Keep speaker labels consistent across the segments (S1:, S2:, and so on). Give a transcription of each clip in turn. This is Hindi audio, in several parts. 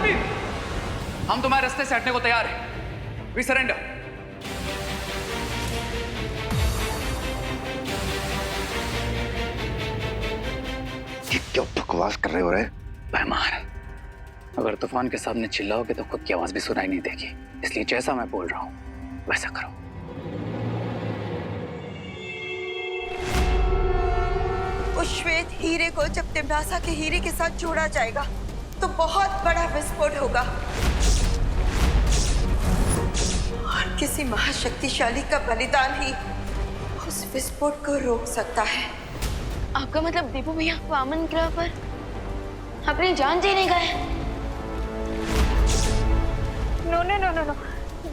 S1: बालवीर, हम तुम्हारे रास्ते से हटने को तैयार हैं। We surrender.
S2: क्या बकवास कर रहे हो रे?
S1: मेहमान, अगर तूफान के सामने चिल्लाओगे तो खुद की आवाज भी सुनाई नहीं देगी, इसलिए जैसा मैं बोल रहा हूं वैसा करो।
S3: उस श्वेत हीरे को जब तिम्नासा के हीरे के साथ जोड़ा जाएगा तो बहुत बड़ा विस्फोट होगा और किसी महाशक्तिशाली का बलिदान ही उस विस्फोट को रोक सकता है।
S4: आपका मतलब दीपू भैया वामन ग्रह पर अपनी जान देने गए?
S5: No no no no no,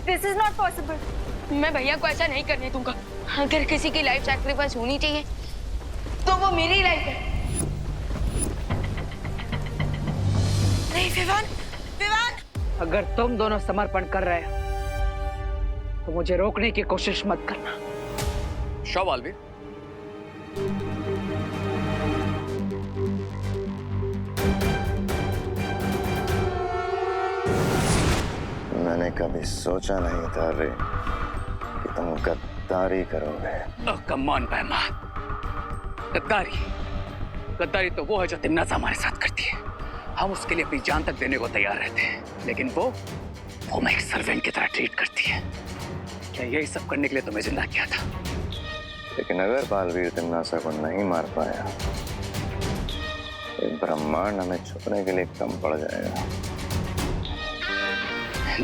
S5: this is not possible.
S4: मैं भैया को ऐसा नहीं करने दूंगा। अगर किसी की लाइफ सैक्रिफाइस होनी चाहिए तो वो मेरी लाइफ है।
S3: नहीं विवान, विवान!
S6: अगर तुम दोनों समर्पण कर रहे हो तो मुझे रोकने की कोशिश मत करना।
S1: शो बालवीर।
S2: मैंने कभी सोचा नहीं था रे कि तुम गद्दारी करोगे।
S1: कम ऑन मेहमान, गद्दारी गद्दारी तो वो है जो तिम्नासा हमारे साथ करती है। हम उसके लिए अपनी जान तक देने को तैयार रहते हैं, लेकिन वो मैं एक सर्वेंट की तरह ट्रीट करती है। क्या यही सब करने के लिए तुम्हें जिंदा किया था?
S2: लेकिन अगर बालवीर तिम्नासा को नहीं मार पाया तो ब्रह्मांड हमें छुपने के लिए कम पड़ जाएगा।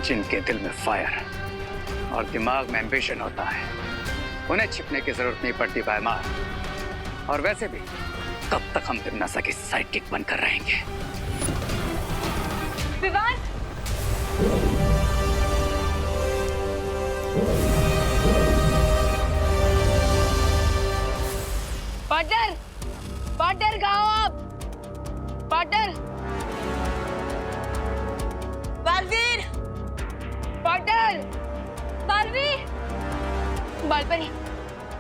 S1: जिनके दिल में फायर और दिमाग में एम्बिशन होता है उन्हें छिपने की जरूरत नहीं पड़ती भाईमार। और वैसे भी कब तक हम तिम्नासा की साइड किक बनकर रहेंगे?
S5: विवान!
S4: पार्टनर, पार्टनर कहाँ हो आप? Partner,
S3: Baalveer!
S4: Partner, Baalveer, Baalpari,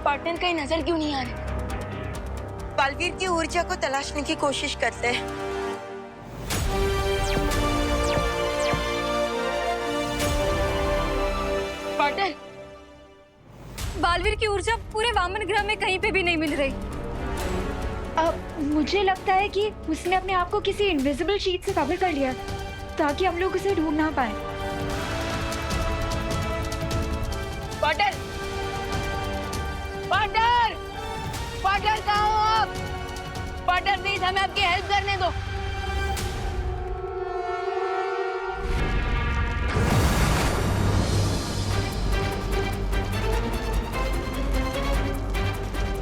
S4: partner कहीं नजर क्यों नहीं आ रही?
S3: बालवीर की ऊर्जा को तलाशने की कोशिश करते हैं।
S4: पार्टनर,
S5: बालवीर की ऊर्जा पूरे वामन ग्रह में कहीं पे भी नहीं मिल रही। मुझे लगता है कि उसने अपने आप को किसी इनविजिबल शीट से कवर कर लिया ताकि हम लोग उसे ढूंढ ना पाए।
S4: पार्टनर, पार्टनर, पार्टनर कहाँ हो आप? पार्टनर प्लीज हमें आपकी हेल्प करने दो।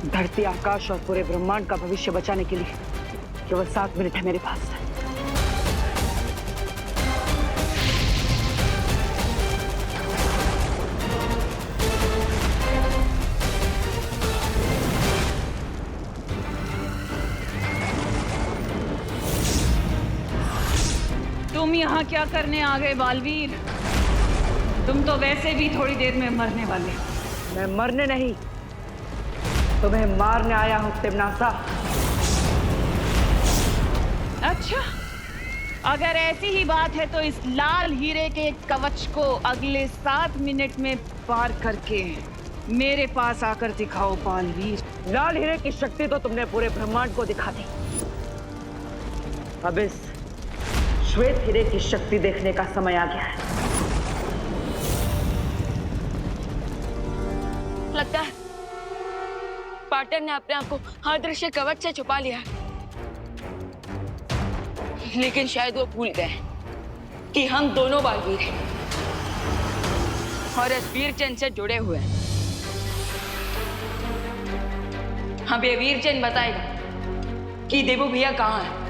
S6: धरती, आकाश और पूरे ब्रह्मांड का भविष्य बचाने के लिए केवल 7 मिनट है मेरे पास।
S7: तुम यहाँ क्या करने आ गए बालवीर? तुम तो वैसे भी थोड़ी देर में मरने वाले।
S6: मैं मरने नहीं, तुम्हें मारने आया हूं तिम्नासा।
S7: अच्छा, अगर ऐसी ही बात है तो इस लाल हीरे के कवच को अगले 7 मिनट में पार करके मेरे पास आकर दिखाओ बालवीर।
S6: लाल हीरे की शक्ति तो तुमने पूरे ब्रह्मांड को दिखा दी। अब इस श्वेत हीरे की शक्ति देखने का समय आ गया है।
S4: लगता है पार्टनर ने अपने आप को अदृश्य कवच से छुपा लिया है, लेकिन शायद वो भूल गए कि हम दोनों बालवीर हैं और इस वीर चंद से जुड़े हुए हैं। हमें ये वीर चंद बताएगा कि देवू भैया कहाँ है।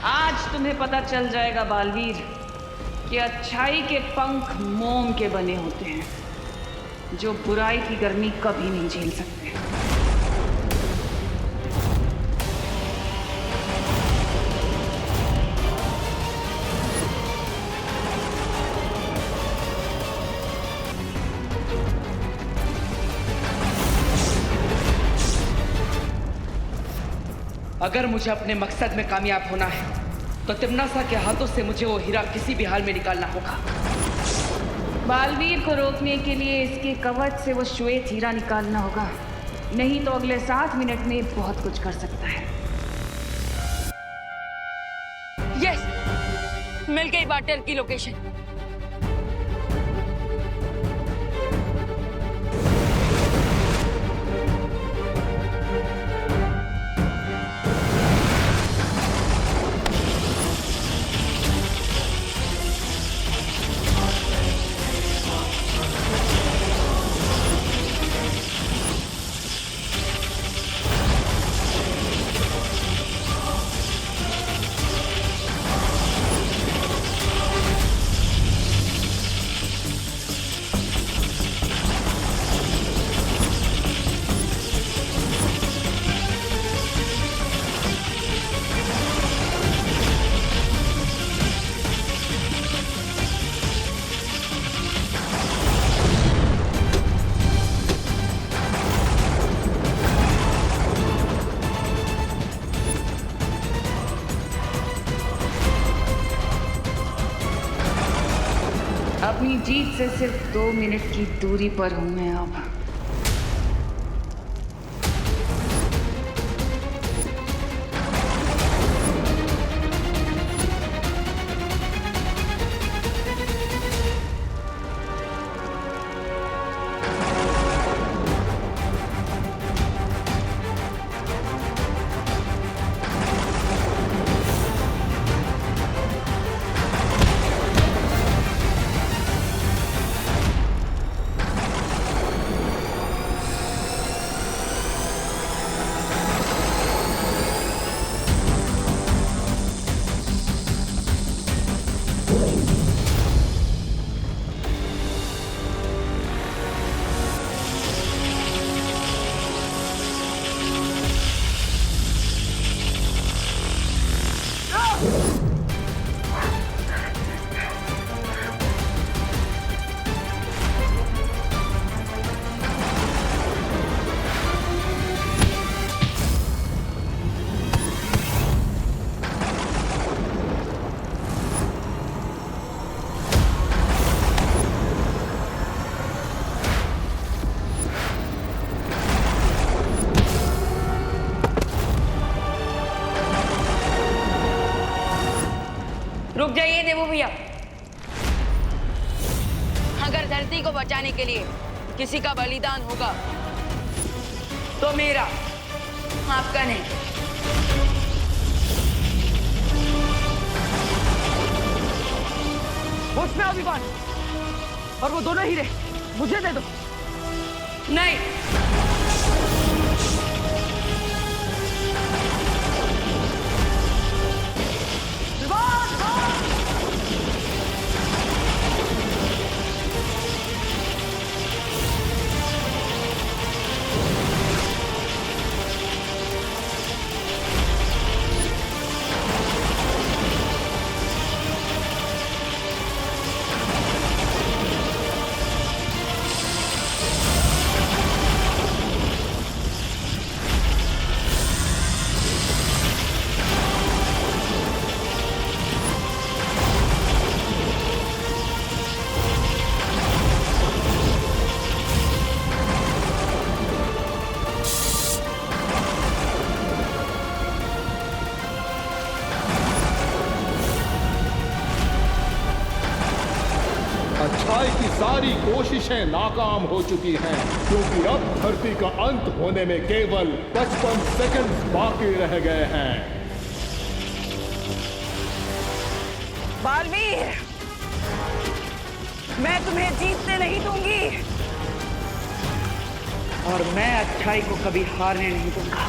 S7: आज तुम्हें पता चल जाएगा बालवीर कि अच्छाई के पंख मोम के बने होते हैं जो बुराई की गर्मी कभी नहीं झेल सकते।
S8: अगर मुझे अपने मकसद में कामयाब होना है तो तिम्नासा के हाथों से मुझे वो हीरा किसी भी हाल में निकालना होगा।
S7: बालवीर को रोकने के लिए इसके कवच से वो श्वेत हीरा निकालना होगा, नहीं तो अगले 7 मिनट में बहुत कुछ कर सकता है।
S4: यस, मिल गई वाटर की लोकेशन।
S7: अपनी जीत से सिर्फ 2 मिनट की दूरी पर हूं मैं अब।
S4: रुक जाइए देवू भैया। अगर धरती को बचाने के लिए किसी का बलिदान होगा तो मेरा, आपका नहीं।
S6: उसमें अभिमान और वो दोनों हीरे मुझे दे दो।
S4: नहीं,
S9: अच्छाई की सारी कोशिशें नाकाम हो चुकी हैं, क्योंकि अब धरती का अंत होने में केवल 55 सेकंड बाकी रह गए हैं।
S6: बालवीर, मैं तुम्हें जीतने नहीं दूंगी और मैं अच्छाई को कभी हारने नहीं दूंगा।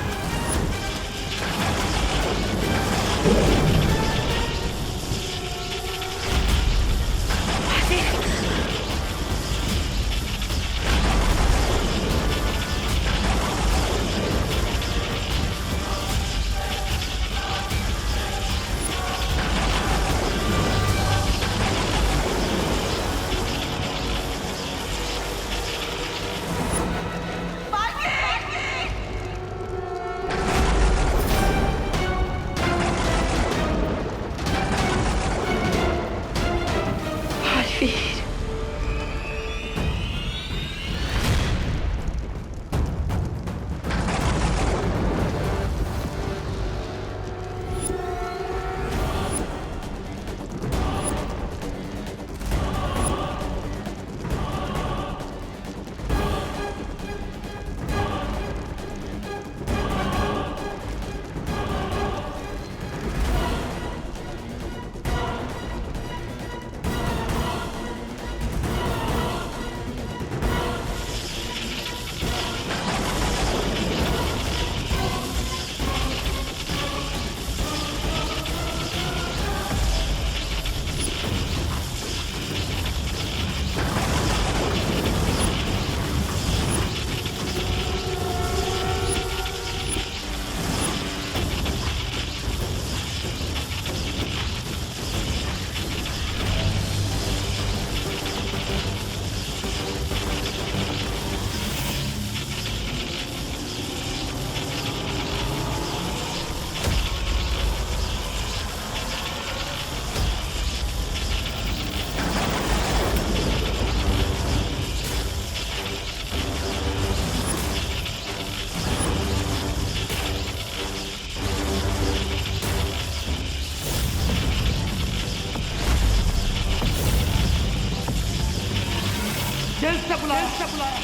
S8: बुलाया।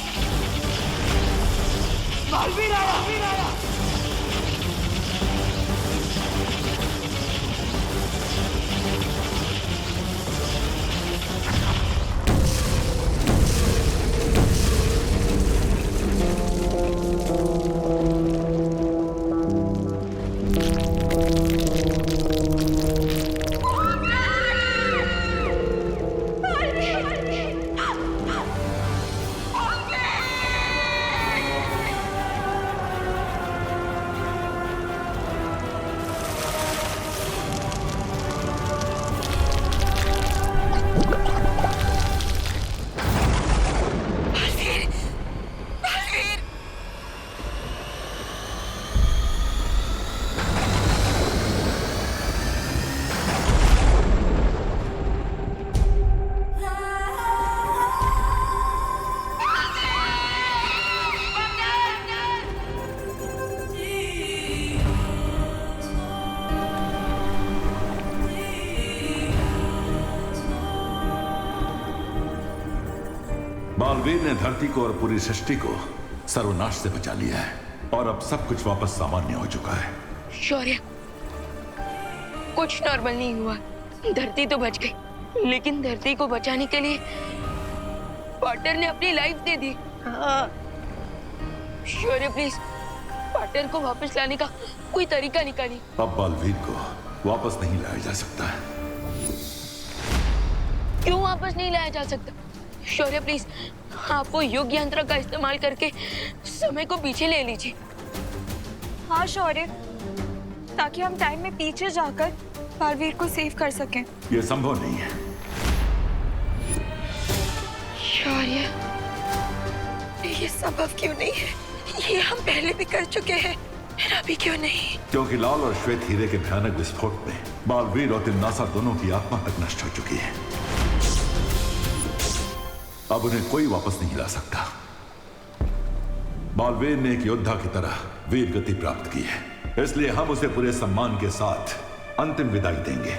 S8: बालवीर आया।
S10: बालवीर ने धरती को और पूरी सृष्टि को सर्वनाश से बचा लिया है और अब सब कुछ वापस सामान्य हो चुका है।
S4: शौर्य, कुछ नॉर्मल नहीं हुआ। धरती तो बच गई, लेकिन धरती को बचाने के लिए पार्टनर ने अपनी life they the. Shaurya please, partner को वापस लाने का कोई तरीका निकालिए।
S10: अब बालवीर को वापस नहीं लाया जा सकता है।
S4: क्यों वापस नहीं लाया जा सकता? शौर्य प्लीज, आप वो युग यंत्र का इस्तेमाल करके समय को पीछे ले लीजिए।
S5: हाँ शौर्य, ताकि हम टाइम में पीछे जाकर बालवीर को सेव कर सकें।
S10: यह संभव नहीं है।
S4: शौर्य,
S3: ये संभव क्यों नहीं है? ये हम पहले भी कर चुके हैं, अभी क्यों नहीं?
S10: क्योंकि लाल और श्वेत हीरे के भयानक विस्फोट में बालवीर और तिम्नासा दोनों की आत्मा तक नष्ट हो चुकी है। अब उन्हें कोई वापस नहीं ला सकता। बालवीर ने एक योद्धा की तरह वीर गति प्राप्त की है, इसलिए हम उसे पूरे सम्मान के साथ अंतिम विदाई देंगे।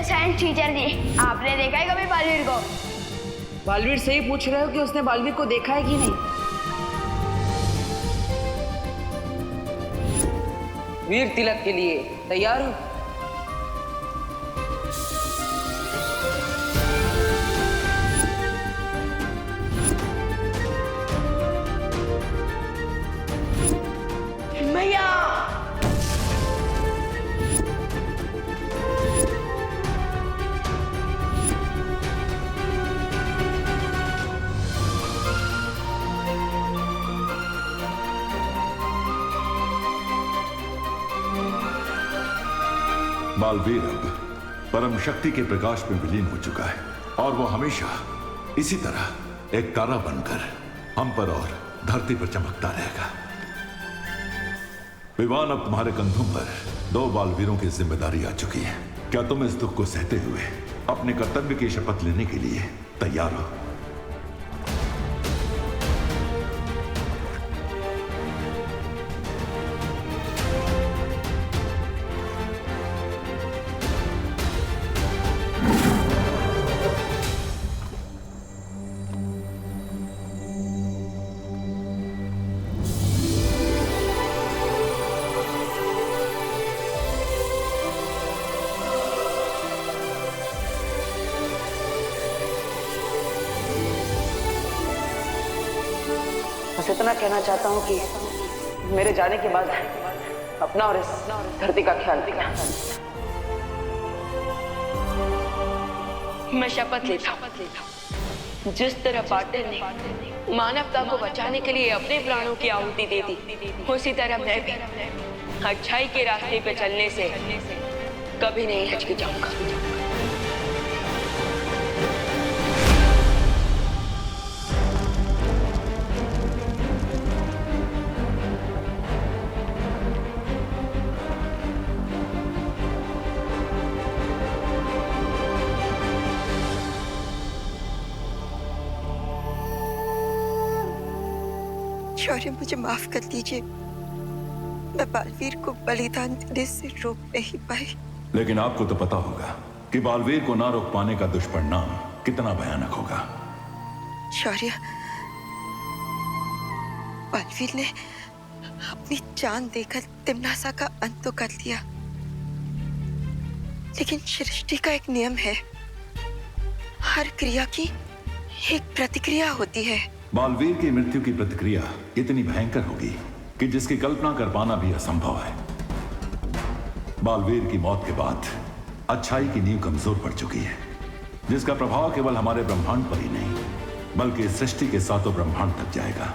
S4: साइंस टीचर जी, आपने देखा है कभी बालवीर को?
S6: बालवीर से ही पूछ रहे हो कि उसने बालवीर को देखा है कि नहीं? वीर तिलक के लिए तैयार हो?
S4: भैया
S10: बालवीर अब परम शक्ति के प्रकाश में विलीन हो चुका है और वो हमेशा इसी तरह एक तारा बनकर हम पर और धरती पर चमकता रहेगा। विवान, अब तुम्हारे कंधों पर 2 बालवीरों की जिम्मेदारी आ चुकी है। क्या तुम इस दुख को सहते हुए अपने कर्तव्य की शपथ लेने के लिए तैयार हो?
S6: बस इतना कहना चाहता हूँ कि मेरे जाने के बाद अपना और इस धरती का ख्याल रखना।
S4: मैं शपथ लेता हूँ, जिस तरह पाटिल ने मानवता को बचाने के लिए अपने प्राणों की आहुति दे दी, उसी तरह मैं भी अच्छाई के रास्ते पे चलने से कभी नहीं हिचकिचाऊंगा।
S3: शौर्य, मुझे माफ कर दीजिए, मैं बालवीर को बलिदान देने से रोक नहीं पाई।
S10: लेकिन आपको तो पता होगा कि बालवीर को ना रोक पाने का दुष्परिणाम कितना भयानक होगा।
S3: शौर्य, बालवीर ने अपनी जान देकर तिम्नासा का अंत तो कर दिया, लेकिन सृष्टि का एक नियम है, हर क्रिया की एक प्रतिक्रिया होती है।
S10: बालवीर की मृत्यु की प्रतिक्रिया इतनी भयंकर होगी कि जिसकी कल्पना कर पाना भी असंभव है। बालवीर की मौत के बाद अच्छाई की नींव कमजोर पड़ चुकी है, जिसका प्रभाव केवल हमारे ब्रह्मांड पर ही नहीं बल्कि सृष्टि के 7 ब्रह्मांड तक जाएगा।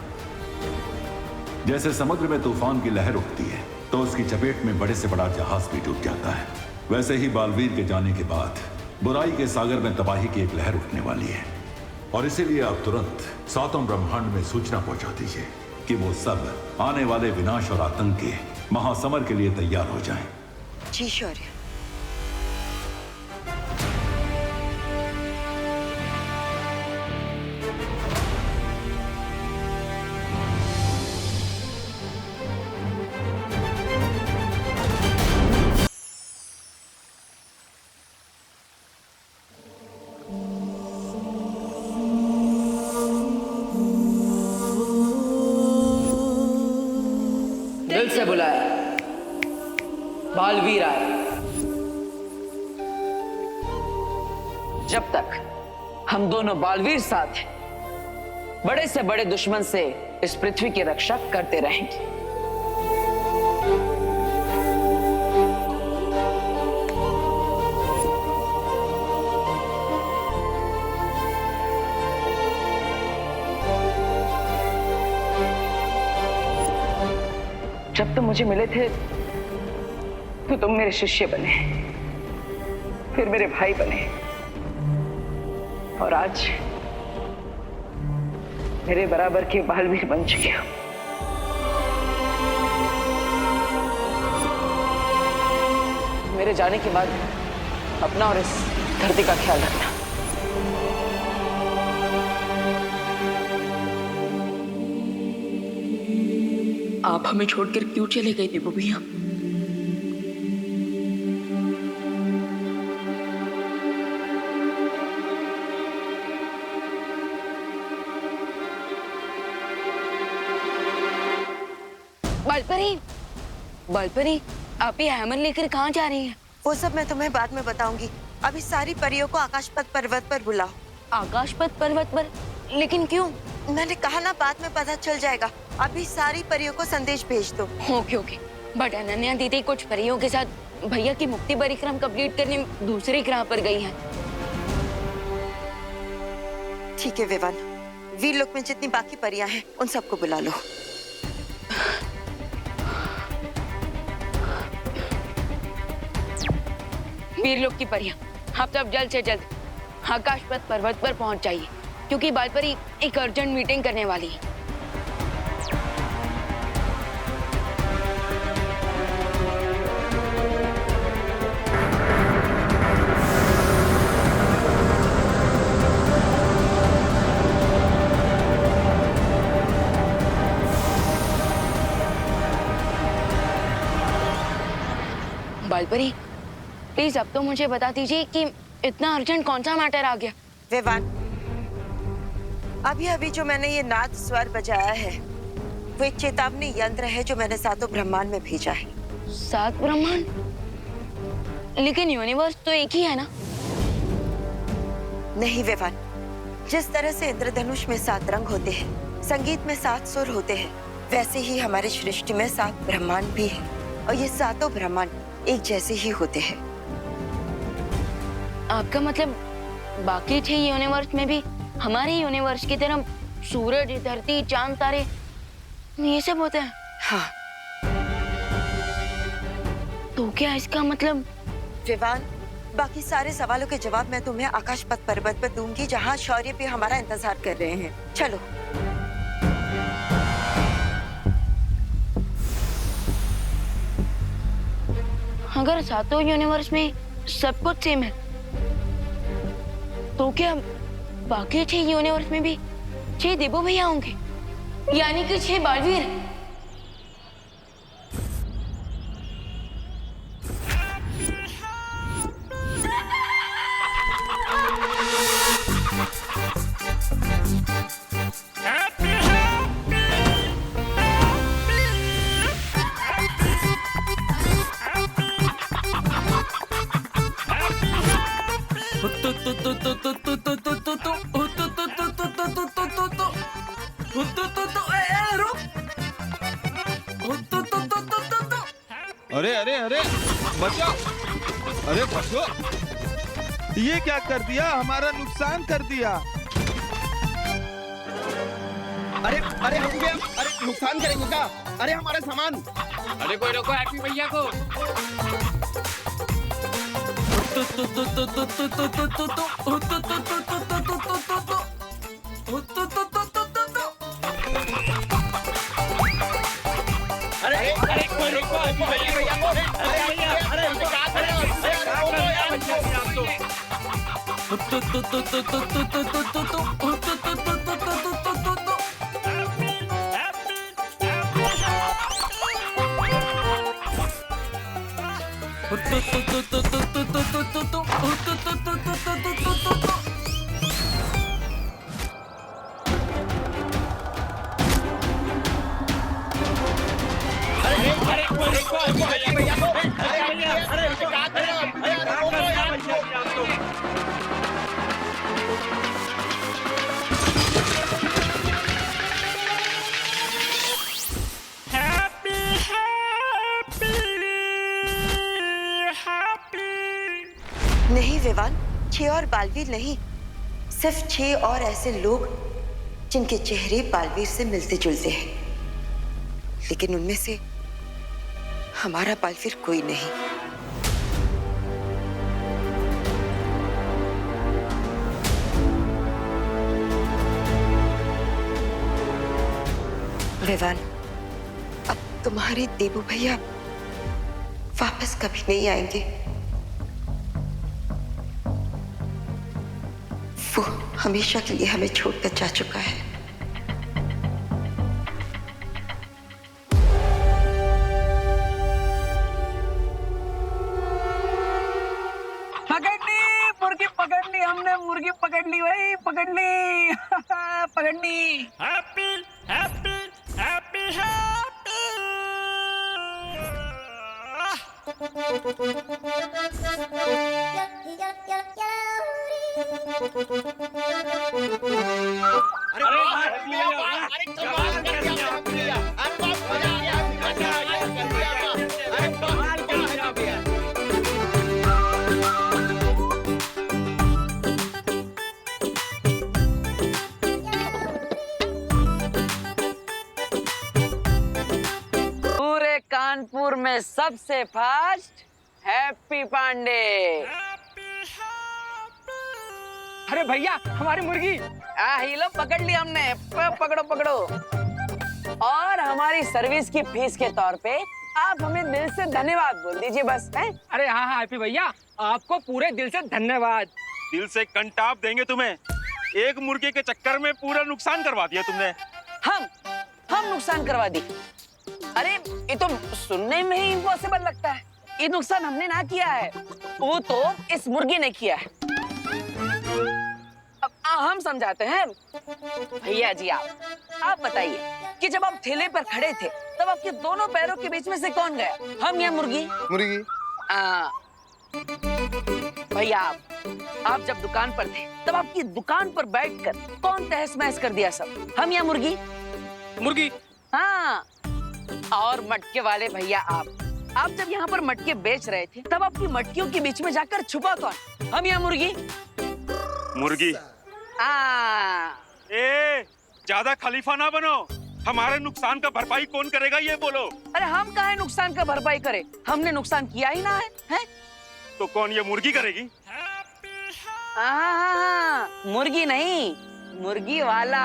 S10: जैसे समुद्र में तूफान की लहर उठती है तो उसकी चपेट में बड़े से बड़ा जहाज भी डूब जाता है, वैसे ही बालवीर के जाने के बाद बुराई के सागर में तबाही की एक लहर उठने वाली है। और इसीलिए आप तुरंत 7 ब्रह्मांड में सूचना पहुंचा दीजिए कि वो सब आने वाले विनाश और आतंक के महासमर के लिए तैयार हो जाएं।
S3: जी शौर्य।
S6: दिल से बुलाया, बालवीर आया। जब तक हम दोनों बालवीर साथ हैं, बड़े से बड़े दुश्मन से इस पृथ्वी की रक्षा करते रहेंगे। जब तुम मुझे मिले थे तो तुम मेरे शिष्य बने, फिर मेरे भाई बने, और आज मेरे बराबर के बालवीर बन चुके हो। मेरे जाने के बाद अपना और इस धरती का ख्याल रखना।
S4: आप हमें छोड़कर क्यों चले गए थे भैया? बालपरी, आप ये हैमर लेकर कहाँ जा रही हैं?
S3: वो सब मैं तुम्हें बाद में बताऊंगी। अभी सारी परियों को आकाशपथ पर्वत पर बुलाओ।
S4: आकाशपथ पर्वत पर? लेकिन क्यों?
S3: मैंने कहा ना, बाद में पता चल जाएगा। अभी सारी परियों को संदेश भेज दो।
S4: Okay okay. बट अनन्या दीदी कुछ परियों के साथ भैया की मुक्ति परिक्रम कंप्लीट करने दूसरे ग्रह पर गई हैं।
S3: ठीक है विवान, वीर लोक में जितनी बाकी परियां हैं उन सबको बुला लो।
S4: वीरलोक की परियां, आप सब जल्द से जल्द आकाशपथ पर्वत पर पहुंच जाइए, क्योंकि बालपरी एक अर्जेंट मीटिंग करने वाली है। बालपरी, प्लीज अब तो मुझे बता दीजिए कि इतना अर्जेंट कौन सा मैटर आ गया?
S3: विवान, अभी जो मैंने ये नाद स्वर बजाया है वो एक चेतावनी यंत्र है जो मैंने सातों ब्रह्मांड में भेजा है।
S4: 7 ब्रह्मांड? लेकिन यूनिवर्स तो एक ही है ना?
S3: नहीं विवान, जिस तरह से इंद्रधनुष में 7 रंग होते हैं, संगीत में 7 सुर होते हैं, वैसे ही हमारी सृष्टि में 7 ब्रह्मांड भी है और ये सातों ब्रह्मांड एक जैसे ही होते हैं।
S4: आपका मतलब बाकी 6 यूनिवर्स में भी हमारे यूनिवर्स की तरह सूरज, धरती, चांद, तारे ये सब होते हैं?
S3: हाँ।
S4: तो क्या इसका मतलब?
S3: विवान, बाकी सारे सवालों के जवाब मैं तुम्हें आकाशपथ पर्वत पर दूंगी, जहाँ शौर्य भी हमारा इंतजार कर रहे हैं। चलो।
S4: अगर सातों यूनिवर्स में सब कुछ सेम है, तो क्या बाकी 6 यूनिवर्स में भी 6 देवो भैया होंगे, यानी कि 6 बालवीर?
S11: अरे अरे अरे बचो, अरे बचो, ये क्या कर दिया? हमारा नुकसान कर दिया।
S12: अरे अरे हम क्या, अरे नुकसान करेंगे क्या? अरे हमारा सामान।
S1: अरे कोई रोको हैप्पी भैया को।
S12: अरे अरे कोई रोको हैप्पी भैया को। अरे भैया, अरे क्या कर रहे
S3: नहीं विवान, 6 और बालवीर नहीं, सिर्फ 6 और ऐसे लोग जिनके चेहरे बालवीर से मिलते जुलते हैं, लेकिन उनमें से हमारा बालवीर कोई नहीं। विवान, अब तुम्हारे देवू भैया वापस कभी नहीं आएंगे। वो हमेशा के लिए हमें छोड़कर जा चुका है।
S6: पकड़ ली मुर्गी, पकड़ ली हमने मुर्गी, पकड़ ली भाई, पकड़ ली। पकड़ ली।
S12: Happy happy happy happy.
S6: पूरे कानपुर में सबसे फास्ट हैप्पी पांडे।
S12: अरे भैया हमारी मुर्गी।
S6: ही लो पकड़ ली हमने। पकड़ो पकड़ो। और हमारी सर्विस की फीस के तौर पे आप हमें दिल से धन्यवाद बोल दीजिए बस। हैं?
S12: अरे हाँ हाँ हैप्पी भैया, आपको पूरे दिल से धन्यवाद।
S13: दिल से कंटाप देंगे तुम्हें। एक मुर्गे के चक्कर में पूरा नुकसान करवा दिया तुमने।
S6: हम नुकसान करवा दी? अरे ये तो सुनने में ही इम्पॉसिबल लगता है। ये नुकसान हमने ना किया है, वो तो इस मुर्गी ने किया है। अब हम समझाते हैं। भैया जी आप बताइए कि जब आप ठेले पर खड़े थे तब आपके दोनों पैरों के बीच में से कौन गया, हम या मुर्गी?
S2: मुर्गी।
S6: भैया आप जब दुकान पर थे तब आपकी दुकान पर बैठकर कौन तहस महस कर दिया सब, हम या मुर्गी?
S12: मुर्गी।
S6: हाँ। और मटके वाले भैया आप जब यहाँ पर मटके बेच रहे थे तब आपकी मटकियों के बीच में जाकर छुपा कौन, हम या मुर्गी?
S13: मुर्गी। ए, ज्यादा खलीफा ना बनो। हमारे नुकसान का भरपाई कौन करेगा ये बोलो।
S6: अरे हम काहे नुकसान का भरपाई करें, हमने नुकसान किया ही ना है?
S13: तो कौन, ये मुर्गी करेगी?
S6: हाँ, मुर्गी नहीं, मुर्गी वाला।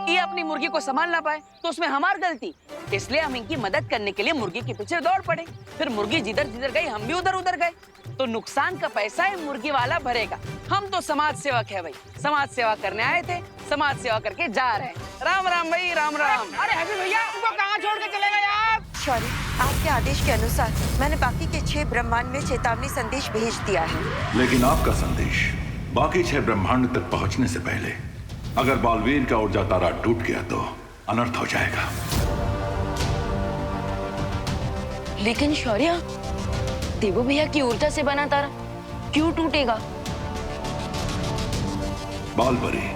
S6: ये अपनी मुर्गी को संभाल ना पाए तो उसमें हमारी गलती, इसलिए हम इनकी मदद करने के लिए मुर्गी के पीछे दौड़ पड़े। फिर मुर्गी जिधर जिधर गई हम भी उधर उधर गए, तो नुकसान का पैसा ही मुर्गी वाला भरेगा। हम तो समाज सेवक है भाई, समाज सेवा करने आए थे, समाज सेवा करके जा रहे हैं। राम राम भाई, राम राम।
S12: अरे हैप्पी भैया उनको कहाँ छोड़ के चले गए आप?
S3: शौर्य, आपके आदेश के अनुसार मैंने बाकी के 6 ब्रह्मांड में चेतावनी संदेश भेज दिया है।
S10: लेकिन आपका संदेश बाकी 6 ब्रह्मांड तक पहुंचने से पहले अगर बालवीर का ऊर्जा तारा टूट गया तो अनर्थ हो जाएगा।
S4: लेकिन शौर्य, देवो भैया की ऊर्जा से बना तारा क्यों टूटेगा?
S10: बालपरी,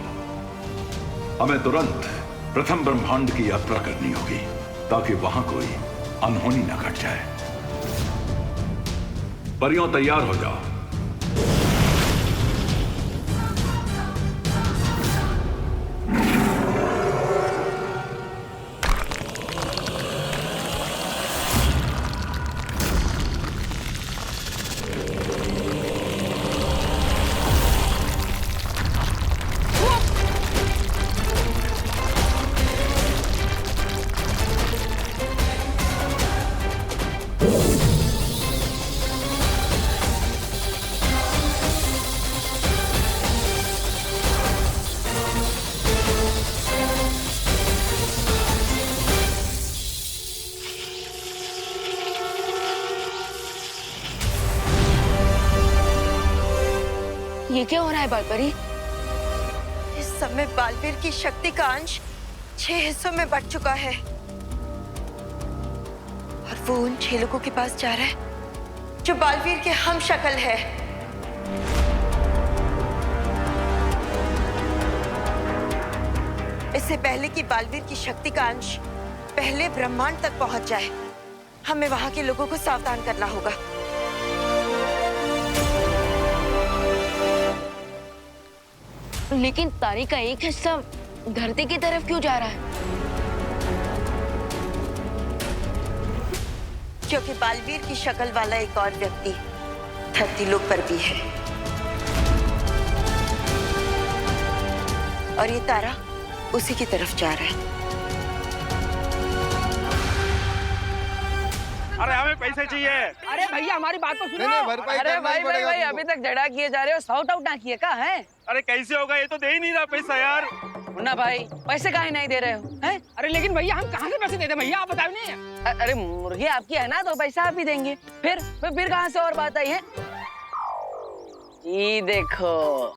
S10: हमें तुरंत प्रथम ब्रह्मांड की यात्रा करनी होगी ताकि वहां कोई अनहोनी न घट जाए। परियों तैयार हो जाओ।
S4: ये क्या हो रहा है बालपरी?
S3: इस समय बालवीर की शक्ति का अंश 6 हिस्सों में बंट चुका है और वो उन 6 लोगों के पास जा रहा है जो बालवीर के हम शक्ल है। इससे पहले कि बालवीर की शक्ति का अंश पहले ब्रह्मांड तक पहुंच जाए, हमें वहां के लोगों को सावधान करना होगा।
S4: लेकिन तारे का एक हिस्सा धरती की तरफ क्यों जा रहा है?
S3: क्योंकि बालवीर की शक्ल वाला एक और व्यक्ति धरती लोक पर भी है और ये तारा उसी की तरफ जा रहा है।
S13: अरे हमें पैसे चाहिए।
S12: अरे भैया हमारी बात तो सुनो।
S6: अरे भाई अभी तक झगड़ा किए जा रहे हो, सॉर्ट आउट ना किए का है?
S13: अरे कैसे होगा, ये तो दे ही नहीं रहा पैसा यार।
S6: मुन्ना भाई पैसे काहे नहीं दे रहे हो हैं?
S12: अरे लेकिन भैया हम कहाँ से पैसे देते भैया, आप बताओ नहीं।
S6: अरे मुर्गी आपकी है ना तो पैसा आप ही देंगे। फिर कहाँ से और बात आई है? ये देखो